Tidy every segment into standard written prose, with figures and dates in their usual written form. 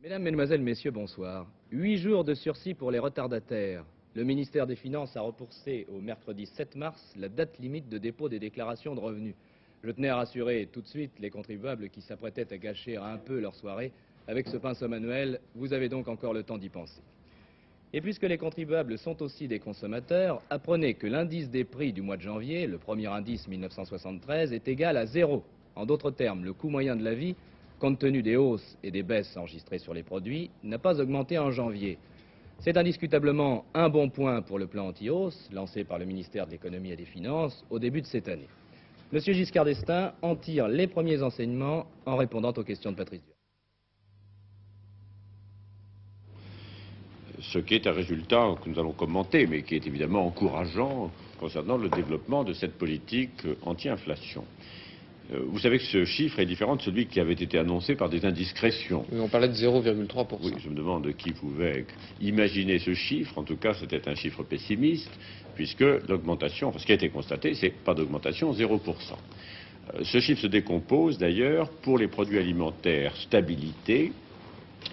Mesdames, Mesdemoiselles, Messieurs, bonsoir. 8 jours de sursis pour les retardataires. Le ministère des Finances a repoussé au mercredi 7 mars la date limite de dépôt des déclarations de revenus. Je tenais à rassurer tout de suite les contribuables qui s'apprêtaient à gâcher un peu leur soirée. Avec ce pinceau manuel, vous avez donc encore le temps d'y penser. Et puisque les contribuables sont aussi des consommateurs, apprenez que l'indice des prix du mois de janvier, le premier indice 1973, est égal à 0. En d'autres termes, le coût moyen de la vie, compte tenu des hausses et des baisses enregistrées sur les produits, n'a pas augmenté en janvier. C'est indiscutablement un bon point pour le plan anti-hausse, lancé par le ministère de l'Économie et des Finances au début de cette année. Monsieur Giscard d'Estaing en tire les premiers enseignements en répondant aux questions de Patrice Durand. Ce qui est un résultat que nous allons commenter, mais qui est évidemment encourageant concernant le développement de cette politique anti-inflation. Vous savez que ce chiffre est différent de celui qui avait été annoncé par des indiscrétions. Oui, on parlait de 0,3%. Oui, je me demande qui pouvait imaginer ce chiffre. En tout cas, c'était un chiffre pessimiste, puisque l'augmentation, enfin, ce qui a été constaté, c'est pas d'augmentation, 0%. Ce chiffre se décompose d'ailleurs pour les produits alimentaires stabilité,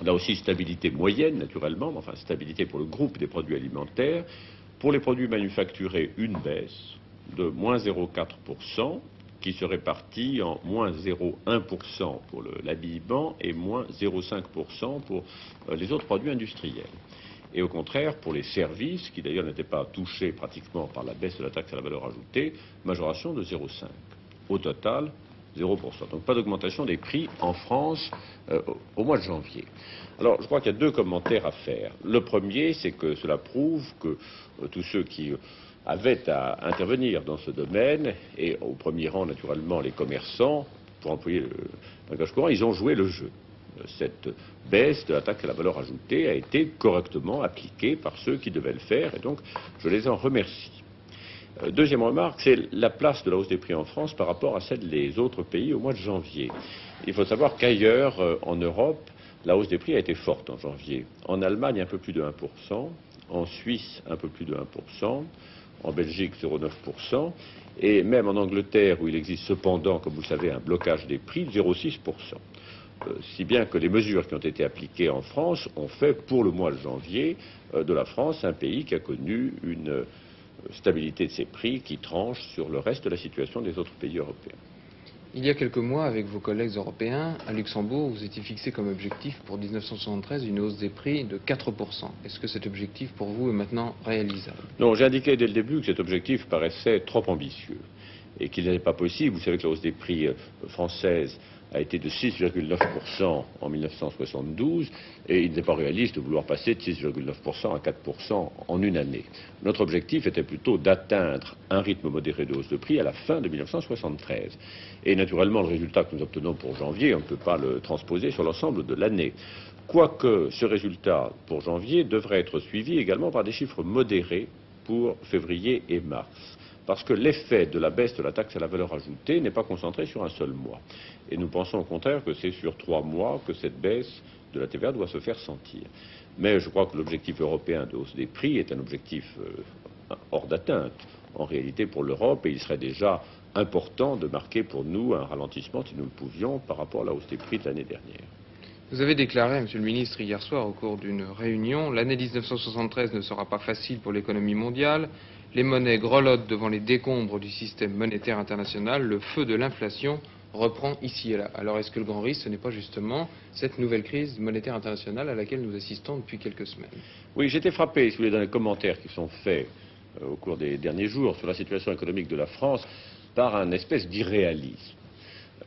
là aussi stabilité moyenne naturellement, mais enfin stabilité pour le groupe des produits alimentaires. Pour les produits manufacturés, une baisse de moins 0,4%, qui se répartit en moins 0,1% pour l'habillement et moins 0,5% pour les autres produits industriels. Et au contraire, pour les services, qui d'ailleurs n'étaient pas touchés pratiquement par la baisse de la taxe à la valeur ajoutée, majoration de 0,5%. Au total, 0%. Donc pas d'augmentation des prix en France au mois de janvier. Alors je crois qu'il y a deux commentaires à faire. Le premier, c'est que cela prouve que tous ceux qui avaient à intervenir dans ce domaine, et au premier rang naturellement les commerçants, pour employer le langage courant, ils ont joué le jeu. Cette baisse de la taxe à la valeur ajoutée a été correctement appliquée par ceux qui devaient le faire, et donc je les en remercie. Deuxième remarque, c'est la place de la hausse des prix en France par rapport à celle des autres pays au mois de janvier. Il faut savoir qu'ailleurs en Europe, la hausse des prix a été forte en janvier. En Allemagne, un peu plus de 1%, en Suisse, un peu plus de 1%, en Belgique 0,9%, et même en Angleterre, où il existe cependant, comme vous le savez, un blocage des prix, 0,6%. Si bien que les mesures qui ont été appliquées en France ont fait, pour le mois de janvier, de la France un pays qui a connu une stabilité de ses prix qui tranche sur le reste de la situation des autres pays européens. Il y a quelques mois, avec vos collègues européens, à Luxembourg, vous étiez fixé comme objectif pour 1973 une hausse des prix de 4%. Est-ce que cet objectif, pour vous, est maintenant réalisable? Non, j'ai indiqué dès le début que cet objectif paraissait trop ambitieux et qu'il n'était pas possible. Vous savez que la hausse des prix française a été de 6,9% en 1972 et il n'est pas réaliste de vouloir passer de 6,9% à 4% en une année. Notre objectif était plutôt d'atteindre un rythme modéré de hausse de prix à la fin de 1973. Et naturellement, le résultat que nous obtenons pour janvier, on ne peut pas le transposer sur l'ensemble de l'année. Quoique ce résultat pour janvier devrait être suivi également par des chiffres modérés pour février et mars. Parce que l'effet de la baisse de la taxe à la valeur ajoutée n'est pas concentré sur un seul mois. Et nous pensons au contraire que c'est sur 3 mois que cette baisse de la TVA doit se faire sentir. Mais je crois que l'objectif européen de hausse des prix est un objectif hors d'atteinte, en réalité pour l'Europe, et il serait déjà important de marquer pour nous un ralentissement, si nous le pouvions, par rapport à la hausse des prix de l'année dernière. Vous avez déclaré, Monsieur le Ministre, hier soir au cours d'une réunion, l'année 1973 ne sera pas facile pour l'économie mondiale. Les monnaies grelottent devant les décombres du système monétaire international. Le feu de l'inflation reprend ici et là. Alors est-ce que le grand risque, ce n'est pas justement cette nouvelle crise monétaire internationale à laquelle nous assistons depuis quelques semaines? Oui, j'ai été frappé, si vous voulez, dans les commentaires qui sont faits au cours des derniers jours sur la situation économique de la France par un espèce d'irréalisme.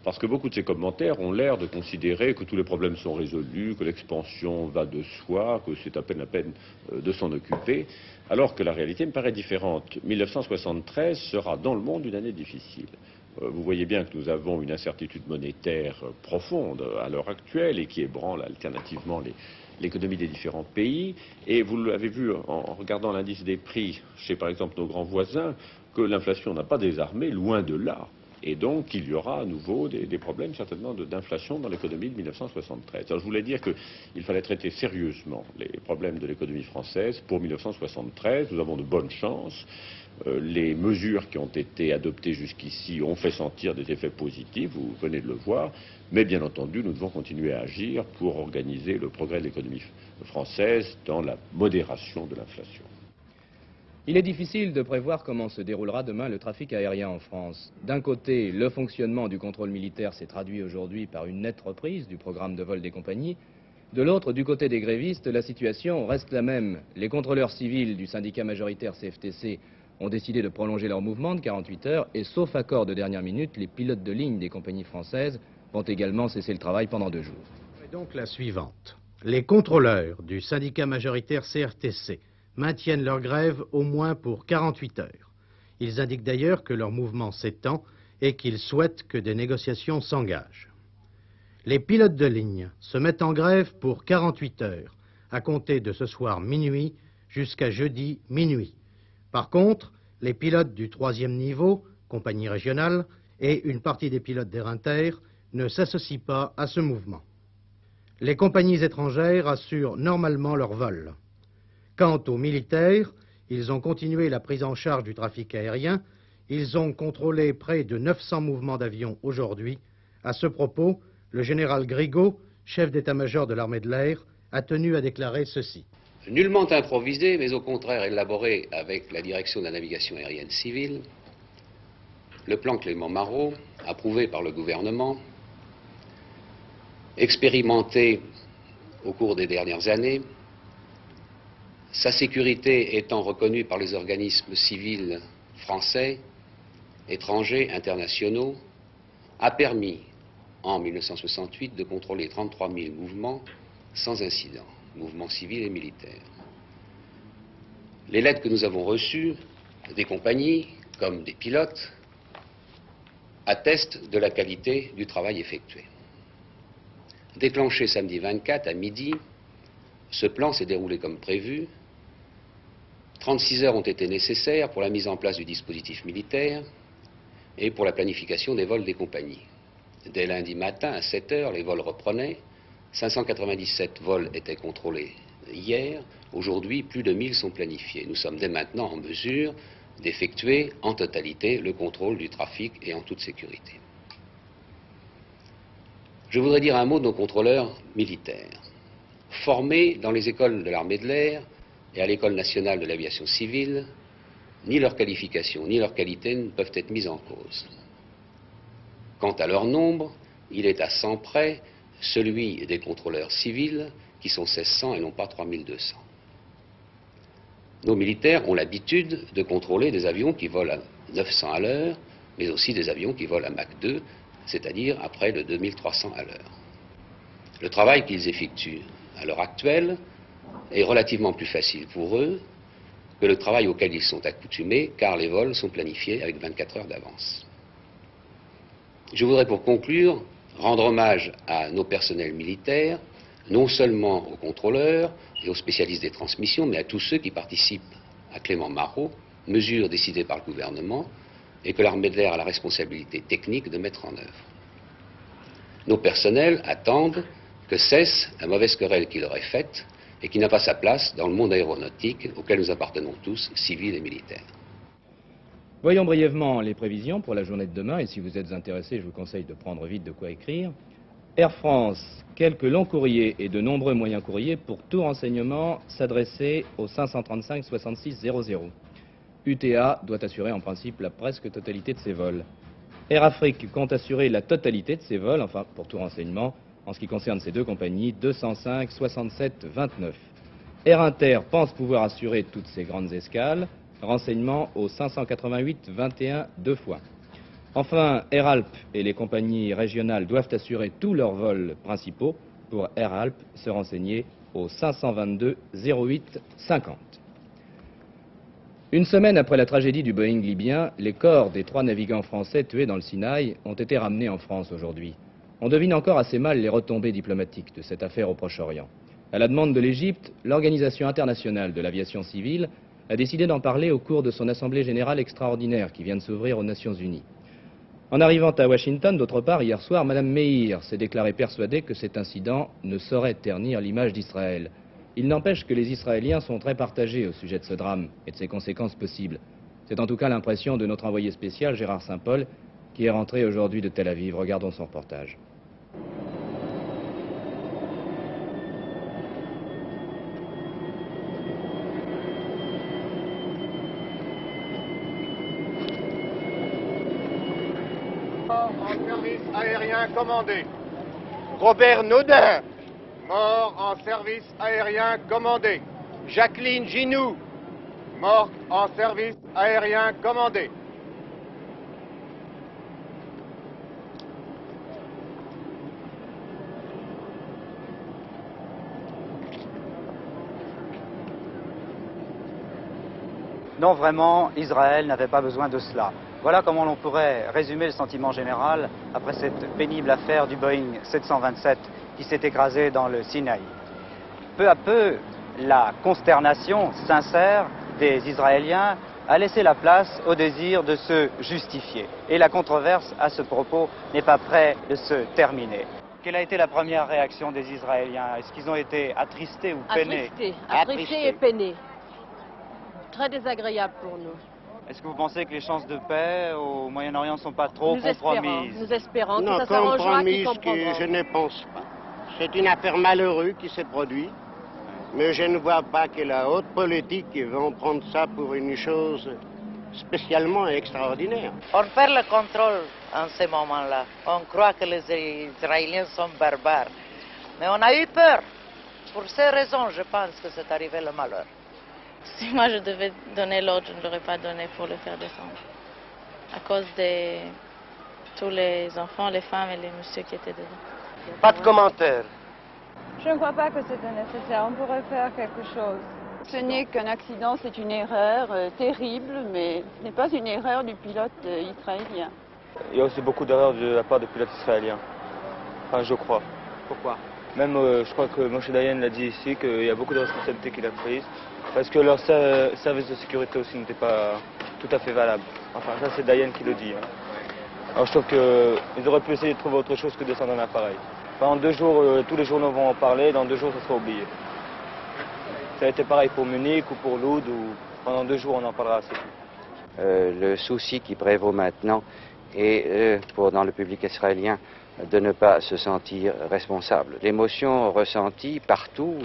Parce que beaucoup de ces commentaires ont l'air de considérer que tous les problèmes sont résolus, que l'expansion va de soi, que c'est à peine de s'en occuper, alors que la réalité me paraît différente. 1973 sera dans le monde une année difficile. Vous voyez bien que nous avons une incertitude monétaire profonde à l'heure actuelle et qui ébranle alternativement l'économie des différents pays. Et vous l'avez vu en regardant l'indice des prix chez, par exemple, nos grands voisins, que l'inflation n'a pas désarmé, loin de là. Et donc, il y aura à nouveau des problèmes certainement d'inflation dans l'économie de 1973. Alors, je voulais dire qu'il fallait traiter sérieusement les problèmes de l'économie française pour 1973. Nous avons de bonnes chances. Les mesures qui ont été adoptées jusqu'ici ont fait sentir des effets positifs, vous venez de le voir, mais bien entendu, nous devons continuer à agir pour organiser le progrès de l'économie française dans la modération de l'inflation. Il est difficile de prévoir comment se déroulera demain le trafic aérien en France. D'un côté, le fonctionnement du contrôle militaire s'est traduit aujourd'hui par une nette reprise du programme de vol des compagnies. De l'autre, du côté des grévistes, la situation reste la même. Les contrôleurs civils du syndicat majoritaire CFTC ont décidé de prolonger leur mouvement de 48 heures et, sauf accord de dernière minute, les pilotes de ligne des compagnies françaises vont également cesser le travail pendant 2 jours. Et donc la suivante. Les contrôleurs du syndicat majoritaire CFTC maintiennent leur grève au moins pour 48 heures. Ils indiquent d'ailleurs que leur mouvement s'étend et qu'ils souhaitent que des négociations s'engagent. Les pilotes de ligne se mettent en grève pour 48 heures, à compter de ce soir minuit jusqu'à jeudi minuit. Par contre, les pilotes du 3e niveau, compagnie régionale, et une partie des pilotes d'Air Inter ne s'associent pas à ce mouvement. Les compagnies étrangères assurent normalement leur vol. Quant aux militaires, ils ont continué la prise en charge du trafic aérien. Ils ont contrôlé près de 900 mouvements d'avions aujourd'hui. À ce propos, le général Grigaud, chef d'état-major de l'armée de l'air, a tenu à déclarer ceci. Nullement improvisé, mais au contraire élaboré avec la direction de la navigation aérienne civile, le plan Clément-Marot, approuvé par le gouvernement, expérimenté au cours des dernières années, sa sécurité étant reconnue par les organismes civils français, étrangers, internationaux, a permis en 1968 de contrôler 33 000 mouvements sans incident, mouvements civils et militaires. Les lettres que nous avons reçues des compagnies, comme des pilotes, attestent de la qualité du travail effectué. Déclenché samedi 24 à midi, ce plan s'est déroulé comme prévu. 36 heures ont été nécessaires pour la mise en place du dispositif militaire et pour la planification des vols des compagnies. Dès lundi matin, à 7 heures, les vols reprenaient. 597 vols étaient contrôlés hier. Aujourd'hui, plus de 1000 sont planifiés. Nous sommes dès maintenant en mesure d'effectuer en totalité le contrôle du trafic et en toute sécurité. Je voudrais dire un mot de nos contrôleurs militaires. Formés dans les écoles de l'armée de l'air et à l'École nationale de l'aviation civile, ni leur qualification ni leur qualité ne peuvent être mises en cause. Quant à leur nombre, il est à 100 près celui des contrôleurs civils, qui sont 1600 et non pas 3200. Nos militaires ont l'habitude de contrôler des avions qui volent à 900 à l'heure, mais aussi des avions qui volent à Mach 2, c'est-à-dire à près de 2300 à l'heure. Le travail qu'ils effectuent à l'heure actuelle est relativement plus facile pour eux que le travail auquel ils sont accoutumés, car les vols sont planifiés avec 24 heures d'avance. Je voudrais pour conclure rendre hommage à nos personnels militaires, non seulement aux contrôleurs et aux spécialistes des transmissions, mais à tous ceux qui participent à Clément-Marot, mesure décidée par le gouvernement et que l'armée de l'air a la responsabilité technique de mettre en œuvre. Nos personnels attendent que cesse la mauvaise querelle qu'il aurait faite et qui n'a pas sa place dans le monde aéronautique auquel nous appartenons tous, civils et militaires. Voyons brièvement les prévisions pour la journée de demain, et si vous êtes intéressé, je vous conseille de prendre vite de quoi écrire. Air France, quelques longs courriers et de nombreux moyens courriers pour tout renseignement s'adresser au 535 66 00. UTA doit assurer en principe la presque totalité de ses vols. Air Afrique compte assurer la totalité de ses vols, enfin pour tout renseignement, en ce qui concerne ces deux compagnies, 205 67 29. Air Inter pense pouvoir assurer toutes ses grandes escales. Renseignements au 588 21 2 fois. Enfin, Air Alpes et les compagnies régionales doivent assurer tous leurs vols principaux. Pour Air Alpes, se renseigner au 522 08 50. Une semaine après la tragédie du Boeing libyen, les corps des 3 navigants français tués dans le Sinaï ont été ramenés en France aujourd'hui. On devine encore assez mal les retombées diplomatiques de cette affaire au Proche-Orient. À la demande de l'Égypte, l'Organisation internationale de l'aviation civile a décidé d'en parler au cours de son Assemblée générale extraordinaire qui vient de s'ouvrir aux Nations Unies. En arrivant à Washington, d'autre part, hier soir, Mme Meir s'est déclarée persuadée que cet incident ne saurait ternir l'image d'Israël. Il n'empêche que les Israéliens sont très partagés au sujet de ce drame et de ses conséquences possibles. C'est en tout cas l'impression de notre envoyé spécial, Gérard Saint-Paul, qui est rentré aujourd'hui de Tel Aviv. Regardons son reportage. En service aérien commandé. Robert Naudin, mort en service aérien commandé. Jacqueline Ginou, morte en service aérien commandé. Non, vraiment, Israël n'avait pas besoin de cela. Voilà comment l'on pourrait résumer le sentiment général après cette pénible affaire du Boeing 727 qui s'est écrasé dans le Sinaï. Peu à peu, la consternation sincère des Israéliens a laissé la place au désir de se justifier. Et la controverse à ce propos n'est pas près de se terminer. Quelle a été la première réaction des Israéliens? Est-ce qu'ils ont été attristés ou peinés? Attristés et peinés. Très désagréable pour nous. Est-ce que vous pensez que les chances de paix au Moyen-Orient ne sont pas trop compromises? Nous espérons que non, ça s'arrangera, qu'ils que je ne pense pas. C'est une affaire malheureuse qui s'est produite, mais je ne vois pas que la haute politique va prendre ça pour une chose spécialement extraordinaire. On perd le contrôle en ce moment-là. On croit que les Israéliens sont barbares. Mais on a eu peur. Pour ces raisons, je pense que c'est arrivé le malheur. Si moi je devais donner l'ordre, je ne l'aurais pas donné pour le faire descendre. À cause de tous les enfants, les femmes et les messieurs qui étaient dedans. Pas de commentaire. Je ne crois pas que c'était nécessaire. On pourrait faire quelque chose. Ce n'est qu'un accident, c'est une erreur terrible, mais ce n'est pas une erreur du pilote israélien. Il y a aussi beaucoup d'erreurs de la part des pilotes israéliens. Enfin, je crois. Pourquoi? Même, je crois que Moshe Dayan l'a dit ici, qu'il y a beaucoup de responsabilités qu'il a prises. Parce que leur service de sécurité aussi n'était pas tout à fait valable. Enfin, ça, c'est Dayan qui le dit. Hein. Alors, je trouve qu'ils auraient pu essayer de trouver autre chose que de descendre un appareil. Pendant 2 jours, tous les journaux vont en parler, dans 2 jours, ça sera oublié. Ça a été pareil pour Munich ou pour Loud, où pendant 2 jours, on en parlera assez. Le souci qui prévaut maintenant est, dans le public israélien, de ne pas se sentir responsable. L'émotion ressentie partout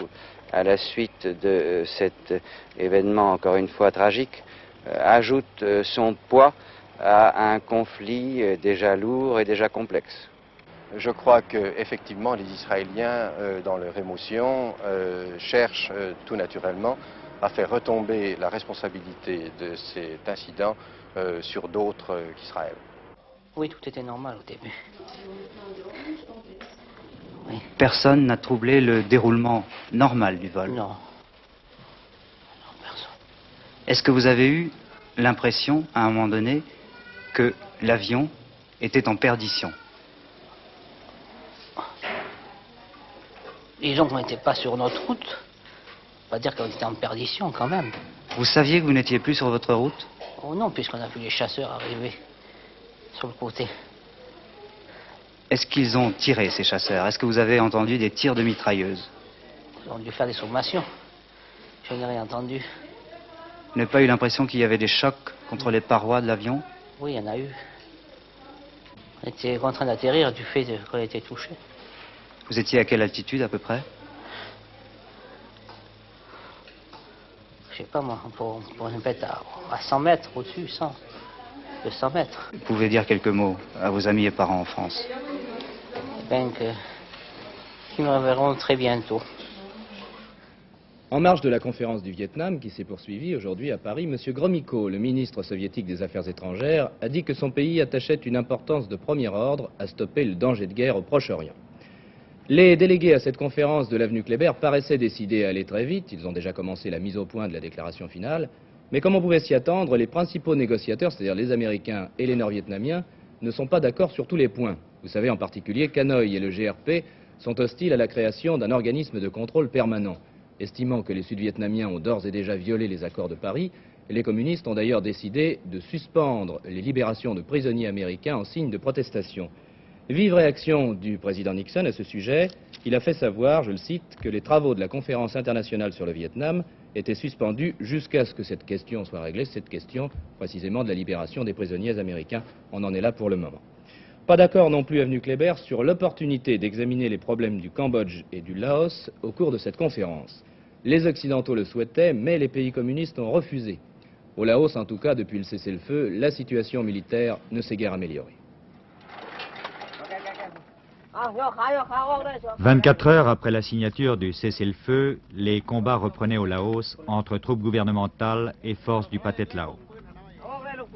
à la suite de cet événement, encore une fois tragique, ajoute son poids à un conflit déjà lourd et déjà complexe. Je crois qu'effectivement, les Israéliens, dans leur émotion, cherchent tout naturellement à faire retomber la responsabilité de cet incident sur d'autres qu'Israël. Oui, tout était normal au début. Oui. Personne n'a troublé le déroulement normal du vol? Non. Non, personne. Est-ce que vous avez eu l'impression, à un moment donné, que l'avion était en perdition? Disons qu'on n'était pas sur notre route. Pas dire qu'on était en perdition quand même. Vous saviez que vous n'étiez plus sur votre route? Oh non, puisqu'on a vu les chasseurs arriver sur le côté. Est-ce qu'ils ont tiré, ces chasseurs? Est-ce que vous avez entendu des tirs de mitrailleuses? Ils ont dû faire des sommations. Je n'ai rien entendu. Vous n'avez pas eu l'impression qu'il y avait des chocs contre les parois de l'avion? Oui, il y en a eu. On était en train d'atterrir du fait qu'on était touché. Vous étiez à quelle altitude à peu près? Je sais pas moi, pour une bête à 100 mètres au-dessus, 200 mètres. Vous pouvez dire quelques mots à vos amis et parents en France? Ben qu'ils me reverront très bientôt. En marge de la conférence du Vietnam qui s'est poursuivie aujourd'hui à Paris, M. Gromyko, le ministre soviétique des Affaires étrangères, a dit que son pays attachait une importance de premier ordre à stopper le danger de guerre au Proche-Orient. Les délégués à cette conférence de l'avenue Kléber paraissaient décidés à aller très vite. Ils ont déjà commencé la mise au point de la déclaration finale. Mais comme on pouvait s'y attendre, les principaux négociateurs, c'est-à-dire les Américains et les Nord-Vietnamiens, ne sont pas d'accord sur tous les points. Vous savez en particulier qu'Hanoï et le GRP sont hostiles à la création d'un organisme de contrôle permanent. Estimant que les Sud-Vietnamiens ont d'ores et déjà violé les accords de Paris, les communistes ont d'ailleurs décidé de suspendre les libérations de prisonniers américains en signe de protestation. Vive réaction du président Nixon à ce sujet. Il a fait savoir, je le cite, que les travaux de la conférence internationale sur le Vietnam était suspendu jusqu'à ce que cette question soit réglée, cette question précisément de la libération des prisonniers américains. On en est là pour le moment. Pas d'accord non plus, avenue Kléber, sur l'opportunité d'examiner les problèmes du Cambodge et du Laos au cours de cette conférence. Les Occidentaux le souhaitaient, mais les pays communistes ont refusé. Au Laos, en tout cas, depuis le cessez-le-feu, la situation militaire ne s'est guère améliorée. 24 heures après la signature du cessez-le-feu, les combats reprenaient au Laos entre troupes gouvernementales et forces du Pathet Lao.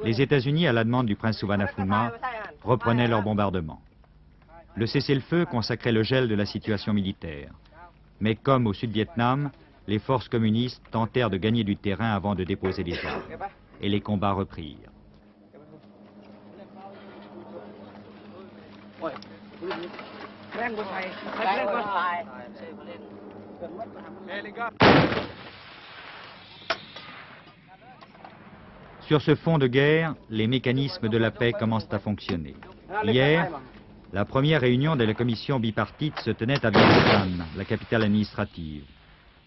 Les États-Unis, à la demande du prince Souvarnaphouma, reprenaient leur bombardement. Le cessez-le-feu consacrait le gel de la situation militaire. Mais comme au Sud-Vietnam, les forces communistes tentèrent de gagner du terrain avant de déposer les armes. Et les combats reprirent. Sur ce fond de guerre, les mécanismes de la paix commencent à fonctionner. Hier, la première réunion de la commission bipartite se tenait à Vientiane, la capitale administrative.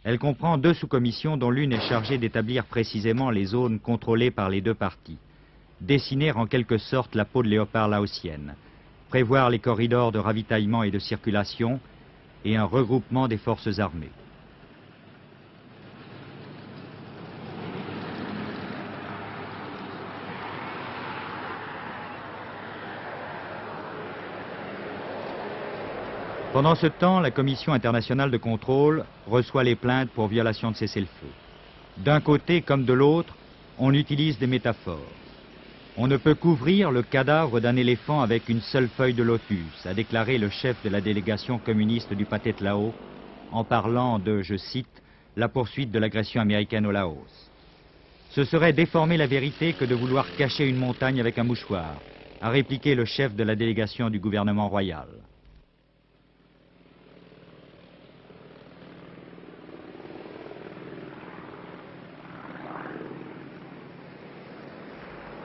Elle comprend 2 sous-commissions dont l'une est chargée d'établir précisément les zones contrôlées par les 2 parties, dessiner en quelque sorte la peau de léopard laotienne, prévoir les corridors de ravitaillement et de circulation et un regroupement des forces armées. Pendant ce temps, la Commission internationale de contrôle reçoit les plaintes pour violation de cessez-le-feu. D'un côté comme de l'autre, on utilise des métaphores. On ne peut couvrir le cadavre d'un éléphant avec une seule feuille de lotus, a déclaré le chef de la délégation communiste du Pathet Lao, en parlant de, je cite, la poursuite de l'agression américaine au Laos. Ce serait déformer la vérité que de vouloir cacher une montagne avec un mouchoir, a répliqué le chef de la délégation du gouvernement royal.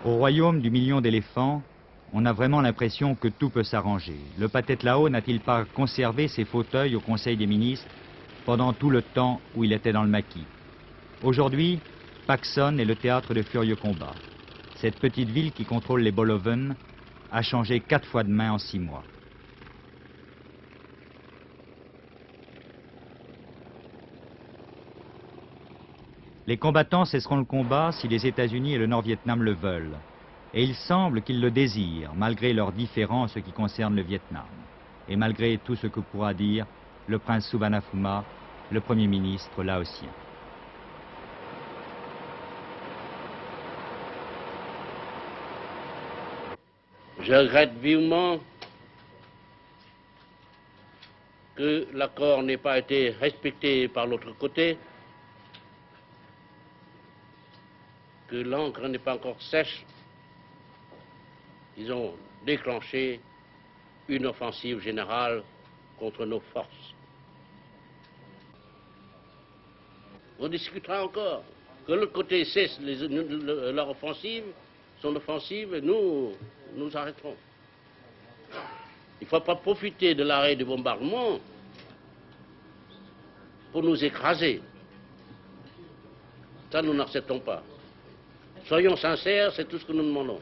Au royaume du million d'éléphants, on a vraiment l'impression que tout peut s'arranger. Le Pathet Lao n'a-t-il pas conservé ses fauteuils au Conseil des ministres pendant tout le temps où il était dans le maquis? Aujourd'hui, Pakson est le théâtre de furieux combats. Cette petite ville qui contrôle les Boloven a changé 4 fois de main en 6 mois. Les combattants cesseront le combat si les États-Unis et le Nord-Vietnam le veulent. Et il semble qu'ils le désirent, malgré leurs différends qui concernent le Vietnam. Et malgré tout ce que pourra dire le prince Souvarnaphouma, le Premier ministre laotien. Je regrette vivement que l'accord n'ait pas été respecté par l'autre côté, que l'encre n'est pas encore sèche. Ils ont déclenché une offensive générale contre nos forces. On discutera encore. Que l'autre côté cesse leur offensive, son offensive, et nous arrêterons. Il ne faut pas profiter de l'arrêt du bombardement pour nous écraser. Ça, nous n'acceptons pas. Soyons sincères, c'est tout ce que nous demandons.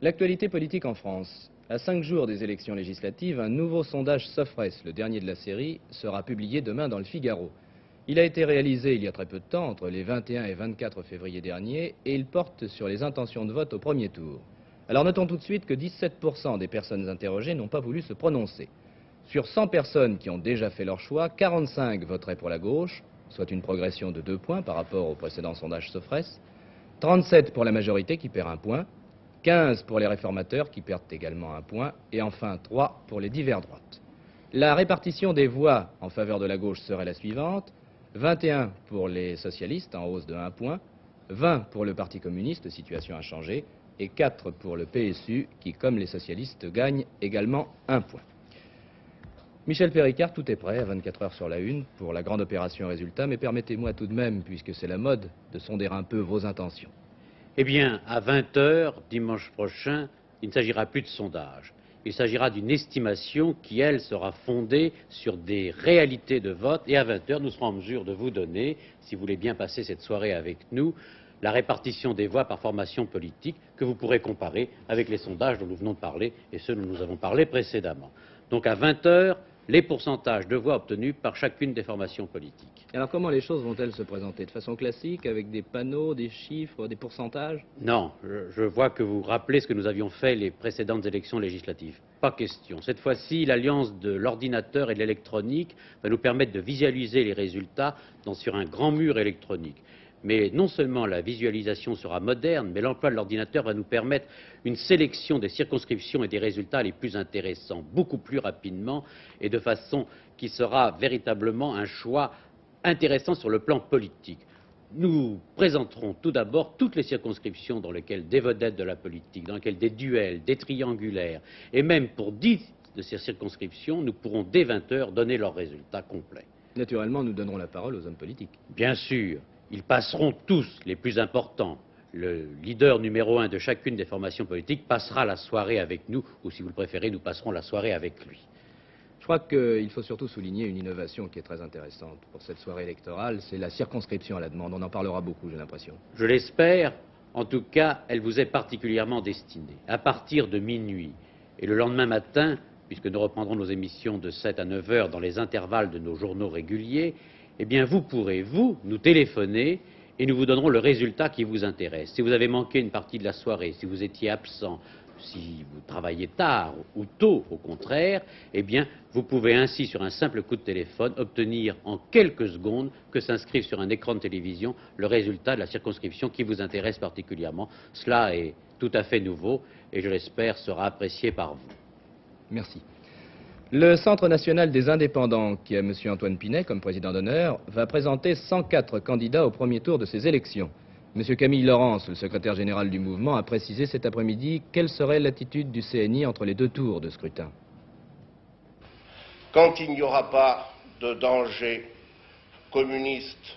L'actualité politique en France. À 5 jours des élections législatives, un nouveau sondage Sofres, le dernier de la série, sera publié demain dans le Figaro. Il a été réalisé il y a très peu de temps, entre les 21 et 24 février dernier, et il porte sur les intentions de vote au premier tour. Alors notons tout de suite que 17% des personnes interrogées n'ont pas voulu se prononcer. Sur 100 personnes qui ont déjà fait leur choix, 45 voteraient pour la gauche, soit une progression de 2 points par rapport au précédent sondage Sofres, 37 pour la majorité qui perd 1 point, 15 pour les réformateurs qui perdent également 1 point, et enfin 3 pour les divers droites. La répartition des voix en faveur de la gauche serait la suivante: 21 pour les socialistes en hausse de 1 point, 20 pour le Parti communiste, situation inchangée, et 4 pour le PSU qui, comme les socialistes, gagne également 1 point. Michel Péricard, tout est prêt à 24 heures sur la une pour la grande opération résultat, mais permettez-moi tout de même, puisque c'est la mode, de sonder un peu vos intentions. Eh bien, à 20 heures, dimanche prochain, il ne s'agira plus de sondage. Il s'agira d'une estimation qui, elle, sera fondée sur des réalités de vote. Et à 20 h, nous serons en mesure de vous donner, si vous voulez bien passer cette soirée avec nous, la répartition des voix par formation politique que vous pourrez comparer avec les sondages dont nous venons de parler et ceux dont nous avons parlé précédemment. Donc à 20 h, les pourcentages de voix obtenus par chacune des formations politiques. Et alors comment les choses vont-elles se présenter? De façon classique, avec des panneaux, des chiffres, des pourcentages? Non, je vois que vous rappelez ce que nous avions fait les précédentes élections législatives. Pas question. Cette fois-ci, l'alliance de l'ordinateur et de l'électronique va nous permettre de visualiser les résultats sur un grand mur électronique. Mais non seulement la visualisation sera moderne, mais l'emploi de l'ordinateur va nous permettre une sélection des circonscriptions et des résultats les plus intéressants, beaucoup plus rapidement et de façon qui sera véritablement un choix intéressant sur le plan politique. Nous présenterons tout d'abord toutes les circonscriptions dans lesquelles des vedettes de la politique, dans lesquelles des duels, des triangulaires, et même pour 10 de ces circonscriptions, nous pourrons dès 20 h donner leurs résultats complets. Naturellement, nous donnerons la parole aux hommes politiques. Bien sûr. Ils passeront tous, les plus importants. Le leader numéro 1 de chacune des formations politiques passera la soirée avec nous, ou si vous le préférez, nous passerons la soirée avec lui. Je crois qu'il faut surtout souligner une innovation qui est très intéressante pour cette soirée électorale, c'est la circonscription à la demande. On en parlera beaucoup, j'ai l'impression. Je l'espère. En tout cas, elle vous est particulièrement destinée. À partir de minuit et le lendemain matin, puisque nous reprendrons nos émissions de 7 à 9 h dans les intervalles de nos journaux réguliers, eh bien, vous pourrez, nous téléphoner et nous vous donnerons le résultat qui vous intéresse. Si vous avez manqué une partie de la soirée, si vous étiez absent, si vous travaillez tard ou tôt, au contraire, eh bien, vous pouvez ainsi, sur un simple coup de téléphone, obtenir en quelques secondes que s'inscrive sur un écran de télévision le résultat de la circonscription qui vous intéresse particulièrement. Cela est tout à fait nouveau et, je l'espère, sera apprécié par vous. Merci. Le Centre national des indépendants, qui a M. Antoine Pinet comme président d'honneur, va présenter 104 candidats au premier tour de ces élections. M. Camille Laurence, le secrétaire général du mouvement, a précisé cet après-midi quelle serait l'attitude du CNI entre les deux tours de scrutin. Quand il n'y aura pas de danger communiste,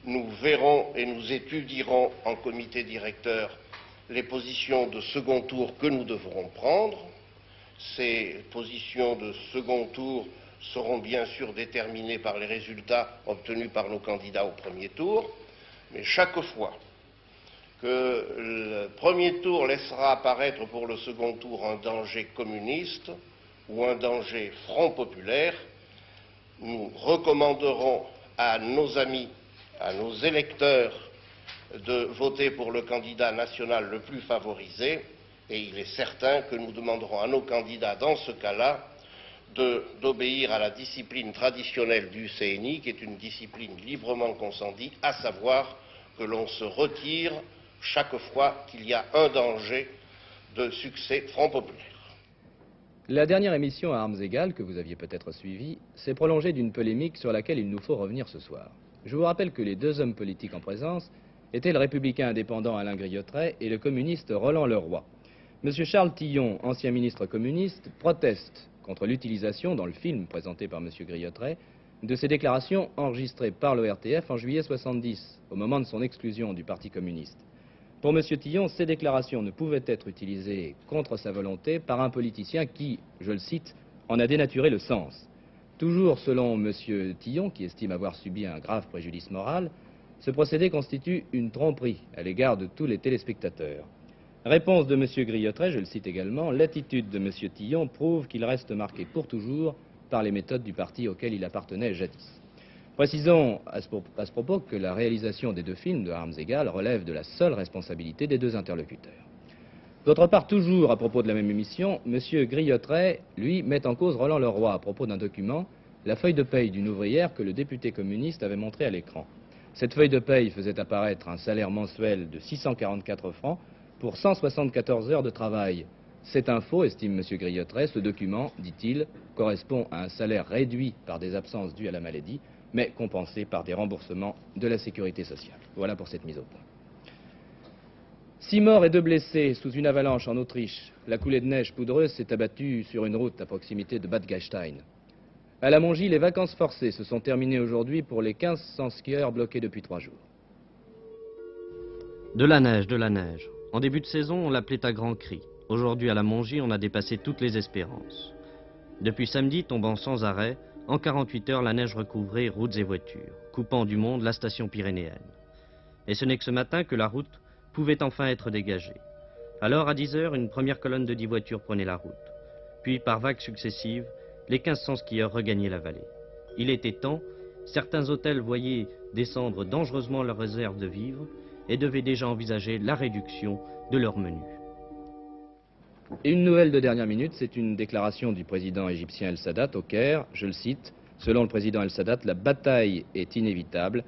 nous verrons et nous étudierons en comité directeur les positions de second tour que nous devrons prendre. Ces positions de second tour seront bien sûr déterminées par les résultats obtenus par nos candidats au premier tour, mais chaque fois que le premier tour laissera apparaître pour le second tour un danger communiste ou un danger Front populaire, nous recommanderons à nos amis, à nos électeurs, de voter pour le candidat national le plus favorisé. Et il est certain que nous demanderons à nos candidats, dans ce cas-là, d'obéir à la discipline traditionnelle du CNI, qui est une discipline librement consentie, à savoir que l'on se retire chaque fois qu'il y a un danger de succès Front populaire. La dernière émission à armes égales, que vous aviez peut-être suivie, s'est prolongée d'une polémique sur laquelle il nous faut revenir ce soir. Je vous rappelle que les deux hommes politiques en présence étaient le républicain indépendant Alain Griottret et le communiste Roland Leroy. M. Charles Tillon, ancien ministre communiste, proteste contre l'utilisation, dans le film présenté par M. Griottret, de ces déclarations enregistrées par l'ORTF en juillet 70, au moment de son exclusion du Parti communiste. Pour M. Tillon, ces déclarations ne pouvaient être utilisées contre sa volonté par un politicien qui, je le cite, en a dénaturé le sens. Toujours selon M. Tillon, qui estime avoir subi un grave préjudice moral, ce procédé constitue une tromperie à l'égard de tous les téléspectateurs. Réponse de M. Griottret, je le cite également, l'attitude de M. Tillon prouve qu'il reste marqué pour toujours par les méthodes du parti auquel il appartenait jadis. Précisons à ce propos que la réalisation des deux films de armes égales relève de la seule responsabilité des deux interlocuteurs. D'autre part, toujours à propos de la même émission, M. Griottret, lui, met en cause Roland Leroy à propos d'un document, la feuille de paye d'une ouvrière que le député communiste avait montrée à l'écran. Cette feuille de paye faisait apparaître un salaire mensuel de 644 francs pour 174 heures de travail. C'est un faux, estime M. Griottret. Ce document, dit-il, correspond à un salaire réduit par des absences dues à la maladie, mais compensé par des remboursements de la sécurité sociale. Voilà pour cette mise au point. 6 morts et 2 blessés sous une avalanche en Autriche. La coulée de neige poudreuse s'est abattue sur une route à proximité de Bad Gastein. À la Mongie, les vacances forcées se sont terminées aujourd'hui pour les 1500 skieurs bloqués depuis 3 jours. De la neige, de la neige. En début de saison, on l'appelait à grands cris. Aujourd'hui à la Mongie, on a dépassé toutes les espérances. Depuis samedi, tombant sans arrêt, en 48 heures, la neige recouvrait routes et voitures, coupant du monde la station pyrénéenne. Et ce n'est que ce matin que la route pouvait enfin être dégagée. Alors, à 10 heures, une première colonne de 10 voitures prenait la route. Puis, par vagues successives, les 1500 skieurs regagnaient la vallée. Il était temps, certains hôtels voyaient descendre dangereusement leurs réserves de vivres et devaient déjà envisager la réduction de leur menu. Et une nouvelle de dernière minute, c'est une déclaration du président égyptien El-Sadat au Caire. Je le cite, selon le président El-Sadat, la bataille est inévitable.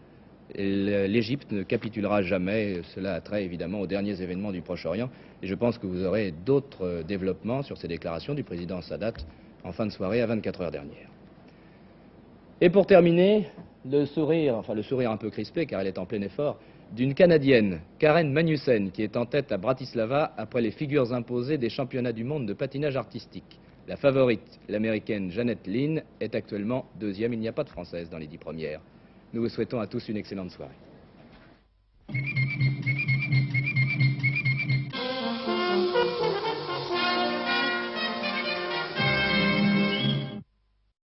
L'Égypte ne capitulera jamais. Cela a trait évidemment aux derniers événements du Proche-Orient. Et je pense que vous aurez d'autres développements sur ces déclarations du président Sadat en fin de soirée à 24 heures dernière. Et pour terminer, le sourire un peu crispé car elle est en plein effort, d'une Canadienne, Karen Magnussen, qui est en tête à Bratislava après les figures imposées des championnats du monde de patinage artistique. La favorite, l'américaine Jeanette Lynn, est actuellement deuxième. Il n'y a pas de française dans les 10 premières. Nous vous souhaitons à tous une excellente soirée.